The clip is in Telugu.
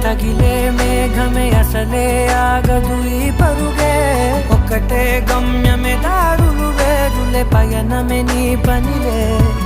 తగిలే మేఘమే అసలే ఆగదు ఈ పరుగే ఒక్కటే గమ్యమే దారులు వేరులే పయనమే నీ పనిలే